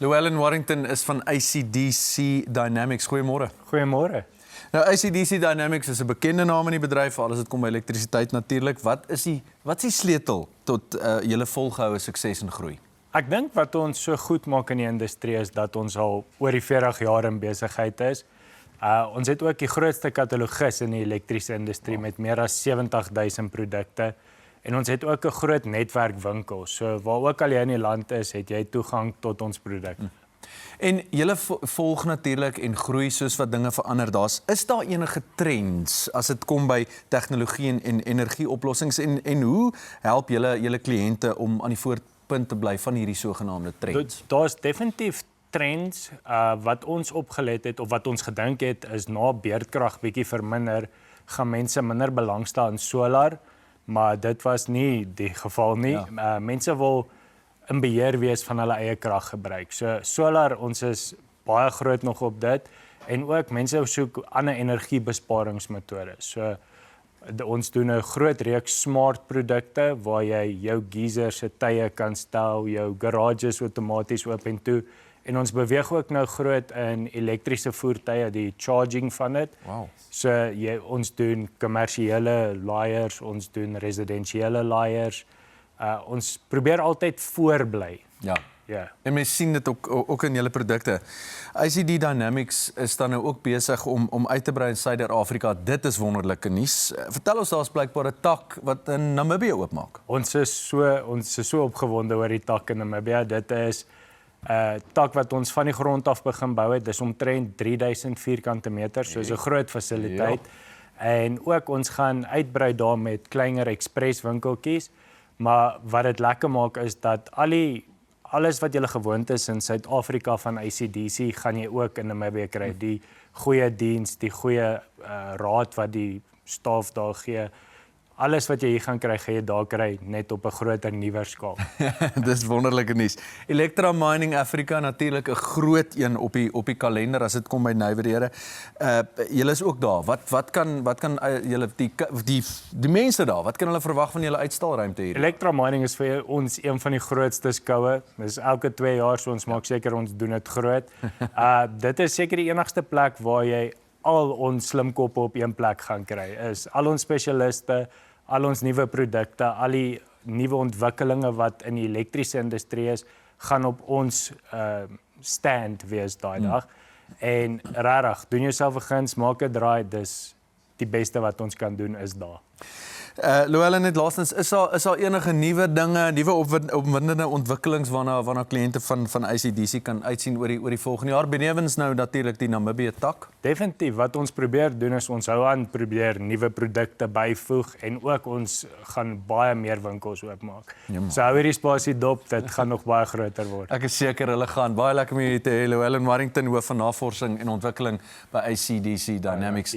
Llewellyn Warrington is van ACDC Dynamics. Goeiemôre. Goeiemôre. Nou, ACDC Dynamics is 'n bekende naam in die bedryf, veral as dit kom by elektrisiteit natuurlik. Wat is die sleutel tot julle volgehoue sukses en groei? Ek dink wat ons so goed maak in die industrie is dat ons al oor die 40 jaar in besigheid is. Ons het ook die grootste katalogus in die elektriese industrie met meer as 70,000 produkte. En ons het ook 'n groot netwerk winkels. So waar ook al jy in die land is, het jy toegang tot ons produkte. En julle volg natuurlik en groei soos wat dinge verander. Is daar enige trends as dit kom by tegnologie en energieoplossings en hoe help julle kliënte om aan die voorpunt te bly van hierdie sogenaamde trends? Daar's definitief trends wat ons opgelet het of wat ons gedink het is na beerdkrag bietjie verminder, gaan mense minder belangstel aan solar, maar dit was nie die geval nie. Ja. Mense wil in beheer wees van hulle eie kraggebruik. So solar, ons is baie groot nog op dit en ook mense soek ander energiebesparingsmetodes. So ons doen 'n groot reeks smart produkte waar jy jou geyser se tye kan stel, jou garages outomaties oop en toe. En ons beweeg ook nou groot in elektriese voertuie, die charging van dit. Wow. So ons doen kommersiële laaiers, ons doen residensiële laaiers. Ons probeer altyd voorbly. Ja. Ja. En mens sien dit ook in julle produkte. ACD Dynamics is dan nou ook besig om uit te brei in Suider-Afrika. Dit is wonderlike nuus. Vertel ons, daar's blykbaar 'n tak wat in Namibië oopmaak. Ons is so opgewonde oor die tak in Namibië. Dit is 'n tak wat ons van die grond af begin bou het. Dis omtrent 3000 vierkante meter, so is 'n groot fasiliteit. Ja. En ook ons gaan uitbrei daar met kleiner express winkeltjies. Maar wat dit lekker maak is dat alles wat jy gewoond is in Suid-Afrika van ACDC gaan jy ook in Namibië kry. Die goeie diens, die goeie raad wat die staf daar gee. Alles wat jy hier gaan kry, gaan jy daar kry, net op 'n groter, nuwer skaal. Dis wonderlike nuus. Electra Mining Africa natuurlik 'n groot een op die kalender as dit kom by nywerhede. Julle is ook daar. Wat kan julle die mense daar, wat kan hulle verwag van julle uitstalruimte hier? Electra Mining is vir ons een van die grootste skoue. Dis elke 2 jaar, so ons maak seker ons doen dit groot. Dit is seker die enigste plek waar jy al ons slimkoppe op een plek gaan kry. Is al ons spesialiste, al ons nuwe produkte, al die nuwe ontwikkelinge wat in die elektriese industrie is, gaan op ons stand wees daai dag. En regtig, doen jouself 'n guns, maak 'n draai, dis die beste wat ons kan doen is daar. Llewellyn, net laastens, is daar enige nuwe dinge, nuwe opwindende ontwikkelings waarna kliënte van ACDC kan uitsien oor die volgende jaar? Benewens nou natuurlik die Namibië tak. Definitief, wat ons probeer doen is ons hou aan probeer nuwe produkte byvoeg en ook ons gaan baie meer winkels oopmaak. So hou hierdie spasie dop, dit gaan nog baie groter word. Ek is seker hulle gaan. Baie lekker om julle te hê, Llewellyn Warrington, hoof van navorsing en ontwikkeling by ACDC Dynamics.